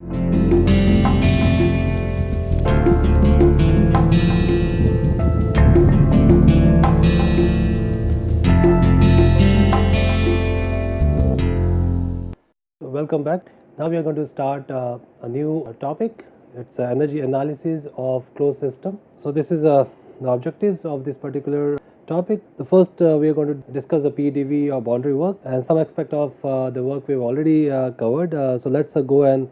Welcome back. Now we are going to start a new topic. It's energy analysis of closed system. So this is the objectives of this particular topic. The first we are going to discuss the PDV or boundary work and some aspect of the work we've already covered. So let's go and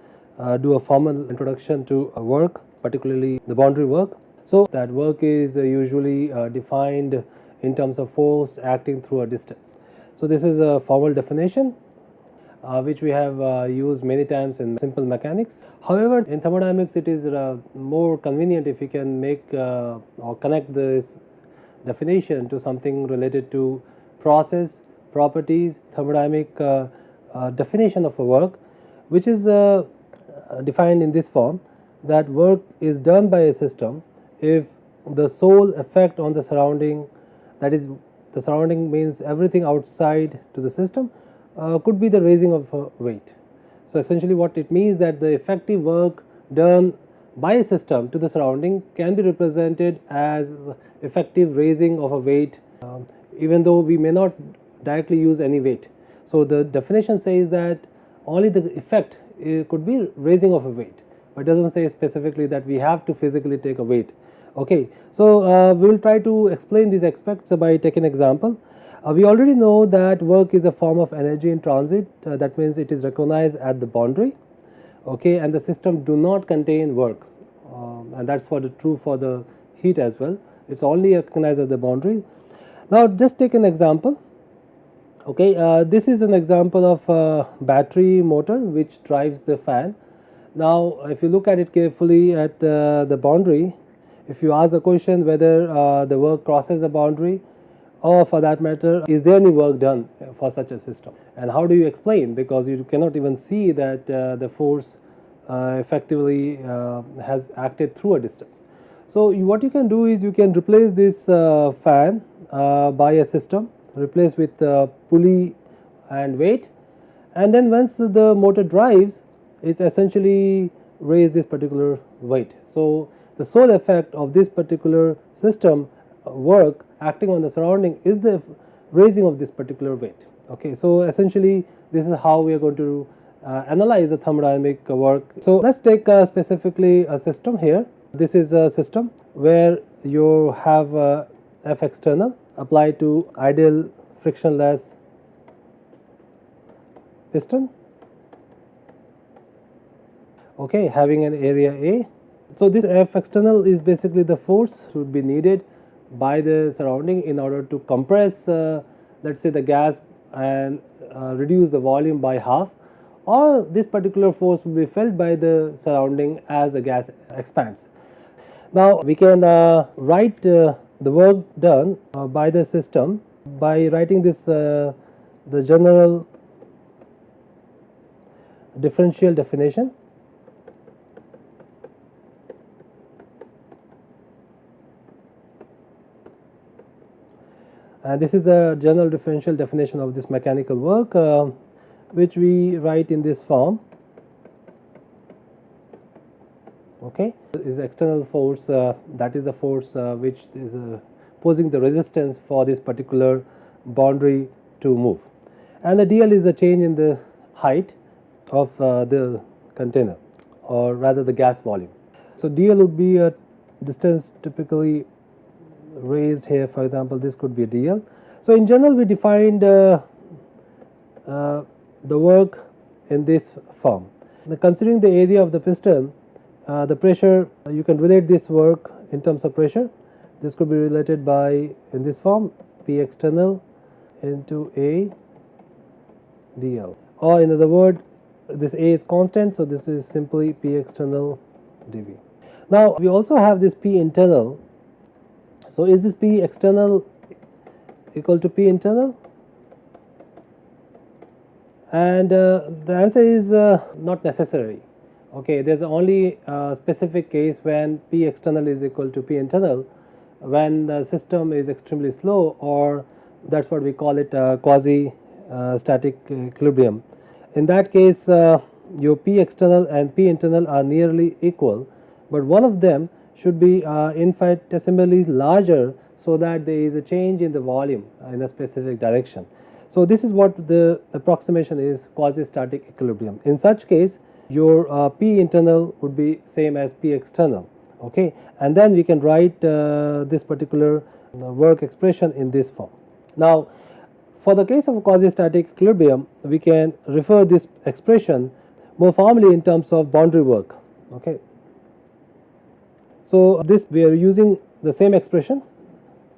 do a formal introduction to work, particularly the boundary work. So that work is usually defined in terms of force acting through a distance. So this is a formal definition which we have used many times in simple mechanics. However, in thermodynamics it is more convenient if you can make or connect this definition to something related to process, properties, thermodynamic definition of a work, which is defined in this form, that work is done by a system if the sole effect on the surrounding, that is the surrounding means everything outside to the system, could be the raising of weight. So essentially what it means that the effective work done by a system to the surrounding can be represented as effective raising of a weight, even though we may not directly use any weight. So the definition says that only the effect could be raising of a weight, but it doesn't say specifically that we have to physically take a weight. Okay, so we will try to explain these aspects by taking an example. We already know that work is a form of energy in transit, that means it is recognized at the boundary, okay, and the system do not contain work, and that's true for the heat as well. It's only recognized at the boundary. Now just take an example. Okay, this is an example of a battery motor which drives the fan. Now if you look at it carefully at the boundary, if you ask the question whether the work crosses the boundary, or for that matter, is there any work done for such a system, and how do you explain, because you cannot even see that the force effectively has acted through a distance. So what you can do is you can replace this fan by a system, replace with pulley and weight, and then once the motor drives, it's essentially raise this particular weight. So the sole effect of this particular system work acting on the surrounding is the raising of this particular weight. Okay, so essentially this is how we are going to analyze the thermodynamic work. So let's take specifically a system here. This is a system where you have F external applied to ideal frictionless piston, okay, having an area A. So this F external is basically the force should be needed by the surrounding in order to compress let's say the gas and reduce the volume by half, or this particular force will be felt by the surrounding as the gas expands. Now we can write the work done by the system by writing this the general differential definition. And this is a general differential definition of this mechanical work, which we write in this form. Okay, is external force, that is the force which is posing the resistance for this particular boundary to move, and the dl is the change in the height of the container, or rather the gas volume. So dl would be a distance typically raised here. For example, this could be a dl. So in general we defined the work in this form. Now, considering the area of the piston, the pressure, you can relate this work in terms of pressure. This could be related by in this form, P external into A dl, or in other words, this A is constant, so this is simply P external dV. Now we also have this P internal. So is this P external equal to P internal? And the answer is not necessary. Okay, there's only a specific case when P external is equal to P internal, when the system is extremely slow, or that's what we call it quasi static equilibrium. In that case your P external and P internal are nearly equal, but one of them should be infinitesimally larger so that there is a change in the volume in a specific direction. So this is what the approximation is, quasi-static equilibrium. In such case, your P internal would be same as P external, okay, and then we can write this particular work expression in this form. Now, for the case of quasi-static equilibrium, we can refer this expression more formally in terms of boundary work, okay. So this we are using the same expression.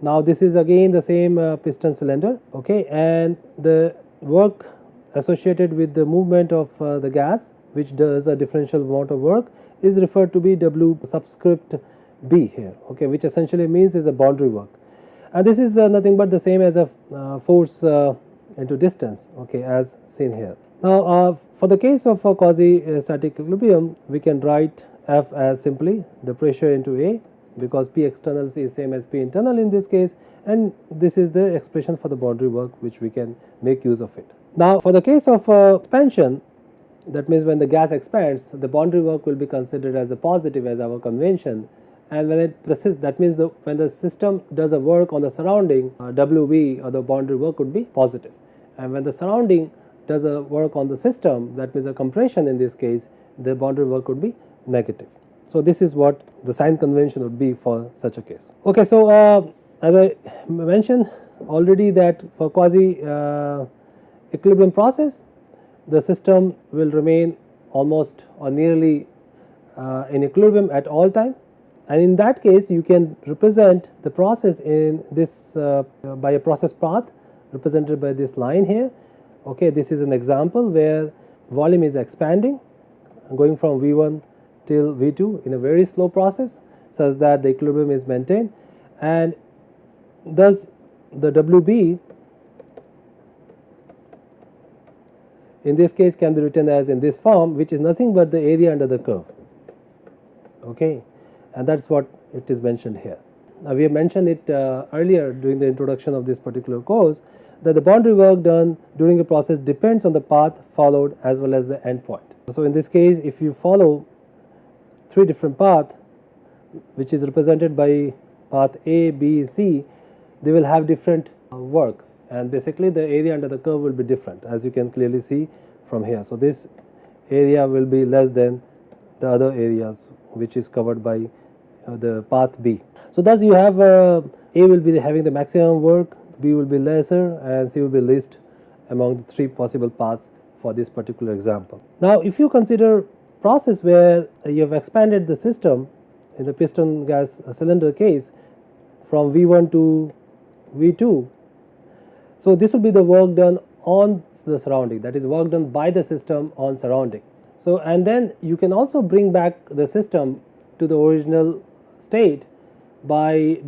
Now this is again the same piston cylinder, okay, and the work associated with the movement of the gas, which does a differential amount of work, is referred to be W subscript B here, okay, which essentially means is a boundary work, and this is nothing but the same as a force into distance, okay, as seen here. Now for the case of quasi-static equilibrium, we can write F as simply the pressure into A, because P external is same as P internal in this case, and this is the expression for the boundary work which we can make use of it. Now for the case of expansion, that means when the gas expands, the boundary work will be considered as a positive as our convention, and when that means when the system does a work on the surrounding, WB or the boundary work would be positive, and when the surrounding does a work on the system, that means a compression in this case, the boundary work would be negative. So this is what the sign convention would be for such a case. Okay, so as I mentioned already that for quasi equilibrium process, the system will remain almost or nearly in equilibrium at all time, and in that case you can represent the process in this by a process path represented by this line here. Okay, this is an example where volume is expanding going from V1 till V2 in a very slow process such that the equilibrium is maintained, and thus the WB in this case can be written as in this form, which is nothing but the area under the curve, okay, and that is what it is mentioned here. Now we have mentioned it earlier during the introduction of this particular course that the boundary work done during a process depends on the path followed as well as the end point. So in this case, if you follow three different paths which is represented by path A, B, C, they will have different work, and basically the area under the curve will be different, as you can clearly see from here. So this area will be less than the other areas which is covered by the path B. So thus you have A will be having the maximum work, B will be lesser, and C will be least among the three possible paths for this particular example. Now if you consider process where you have expanded the system in the piston gas cylinder case from V1 to V2, so this will be the work done on the surrounding, that is work done by the system on surrounding. So and then you can also bring back the system to the original state by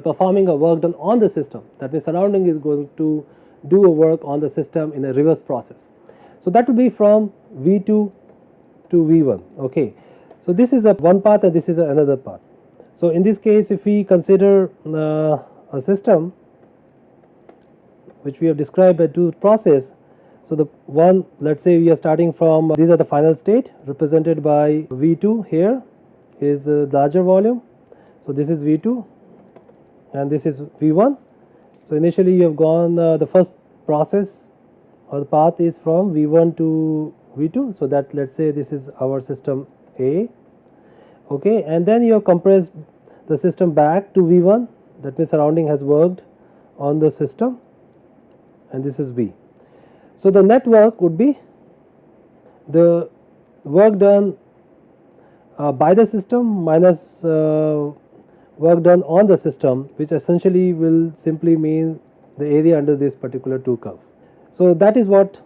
performing a work done on the system, that means surrounding is going to do a work on the system in a reverse process. So that will be from V2 to V1, okay. So this is one path and this is another path. So in this case, if we consider a system which we have described by two process, so the one, let's say we are starting from these are the final state represented by V2 here is a larger volume. So this is V2 and this is V1. So initially you have gone the first process or the path is from V1 to V2, so that let's say this is our system A, okay, and then you have compressed the system back to V1, that means surrounding has worked on the system, and this is B. So the net work would be the work done by the system minus work done on the system, which essentially will simply mean the area under this particular two curve. So that is what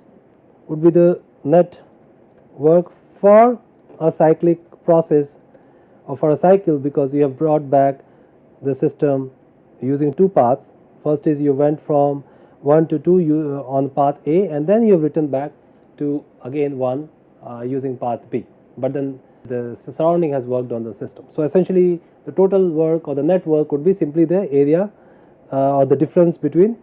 would be the net work for a cyclic process or for a cycle, because you have brought back the system using two paths. First is you went from 1 to 2 on path A, and then you have returned back to again 1 using path B, but then the surrounding has worked on the system. So essentially the total work or the net work would be simply the area or the difference between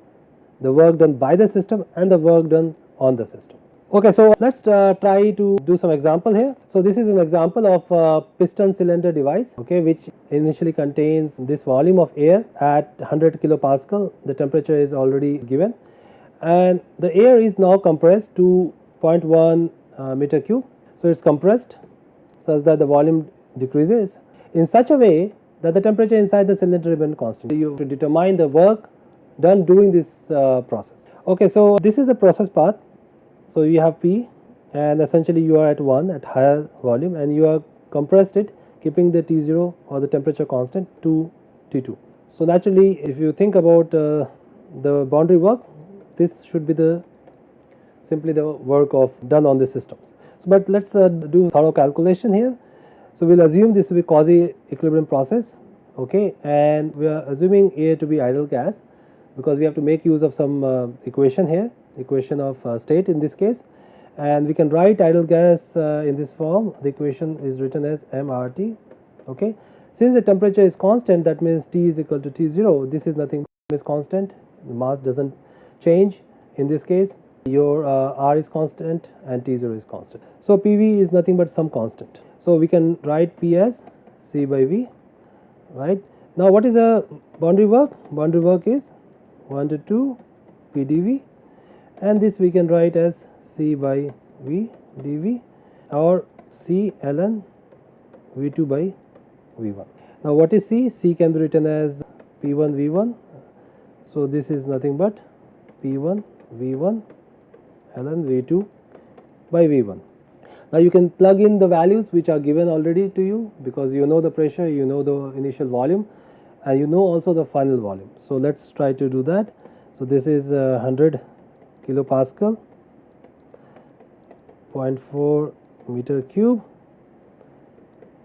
the work done by the system and the work done on the system. Okay, so let's try to do some example here. So this is an example of a piston cylinder device, okay, which initially contains this volume of air at 100 kilopascal. The temperature is already given, and the air is now compressed to 0.1 meter cube. So it's compressed such that the volume decreases in such a way that the temperature inside the cylinder remains constant. You have to determine the work done during this process. Okay, so this is the process path. So you have P, and essentially you are at 1 at higher volume, and you are compressed it, keeping the T0 or the temperature constant to T2. So naturally, if you think about the boundary work, this should be the simply the work of done on the systems. So, but let's do thorough calculation here. So we'll assume this will be quasi equilibrium process, okay, and we are assuming air to be ideal gas because we have to make use of some equation here, equation of state in this case, and we can write ideal gas in this form. The equation is written as mRT, okay. Since the temperature is constant, that means T is equal to T0. This is nothing is constant, the mass doesn't change in this case. Your R is constant and T0 is constant. So PV is nothing but some constant. So we can write P as C by V, right. Now what is the boundary work? Boundary work is 1 to 2 P dV, and this we can write as C by V dV or C ln V2 by V1. Now what is C? C can be written as P1 V1. So this is nothing but P1 V1 ln V2 by V1. Now you can plug in the values which are given already to you, because you know the pressure, you know the initial volume, and you know also the final volume. So let's try to do that. So this is 100 kilopascal, 0.4 meter cube,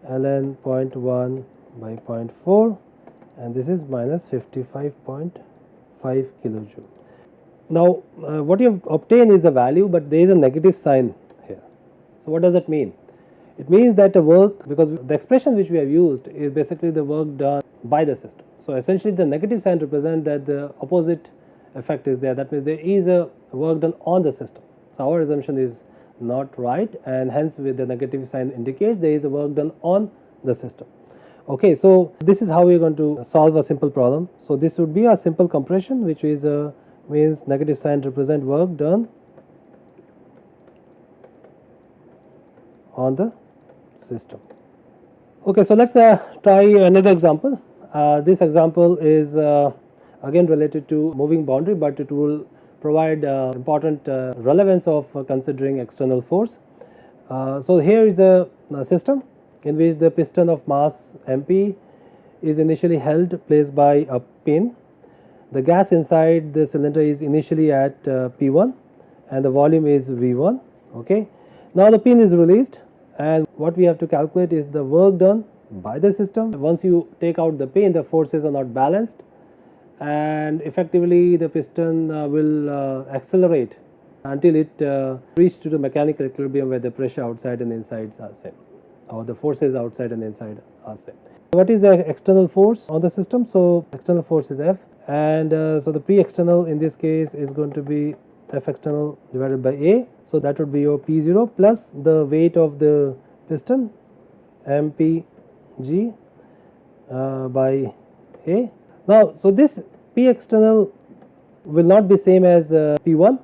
ln 0.1 by 0.4, and this is minus 55.5 kilojoule. Now what you have obtained is the value, but there is a negative sign here. So what does that mean? It means that the work, because the expression which we have used is basically the work done by the system. So essentially the negative sign represents that the opposite effect is there. That means there is a work done on the system. So our assumption is not right, and hence with the negative sign indicates there is a work done on the system. Okay, so this is how we are going to solve a simple problem. So this would be a simple compression, which is means negative sign represent work done on the system. Okay, so let's try another example. This example is again related to moving boundary, but it will provide important relevance of considering external force. So here is a system in which the piston of mass MP is initially held placed by a pin. The gas inside the cylinder is initially at P1 and the volume is V1. Okay. Now the pin is released, and what we have to calculate is the work done by the system. Once you take out the pin, the forces are not balanced, and effectively the piston will accelerate until it reaches to the mechanical equilibrium where the pressure outside and inside are same, or the forces outside and inside are same. What is the external force on the system? So external force is F, and so the P external in this case is going to be F external divided by A. So that would be your P0 plus the weight of the piston MPG by A. Now so this P external will not be same as P1.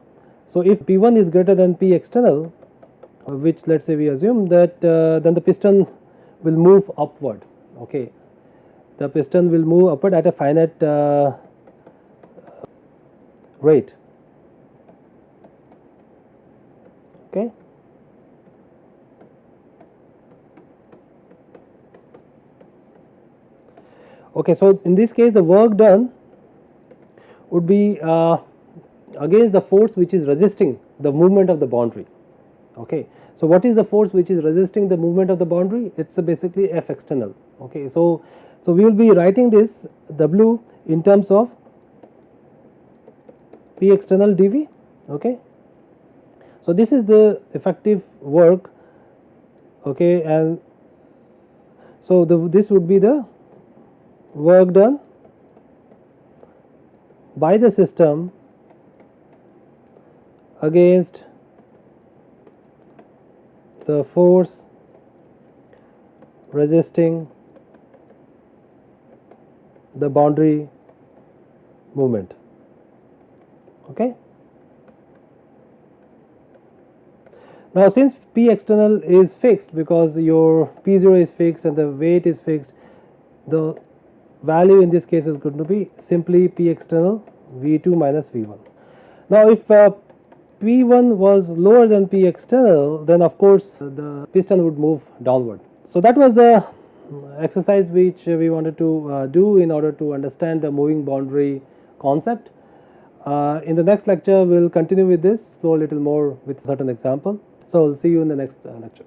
So if P1 is greater than P external, which let's say we assume that then the piston will move upward. Okay, the piston will move upward at a finite rate. Okay. Okay, so in this case the work done would be against the force which is resisting the movement of the boundary. Okay, so what is the force which is resisting the movement of the boundary? It's basically F external. Okay, so we will be writing this W in terms of P external dV. Okay, so this is the effective work. Okay, and so this would be the work done by the system against the force resisting the boundary movement. Okay. Now, since P external is fixed, because your P0 is fixed and the weight is fixed, the value in this case is going to be simply P external V2 minus V1. Now, if P1 was lower than P external, then of course the piston would move downward. So that was the exercise which we wanted to do in order to understand the moving boundary concept. In the next lecture we will continue with this, explore a little more with certain example. So, I will see you in the next lecture.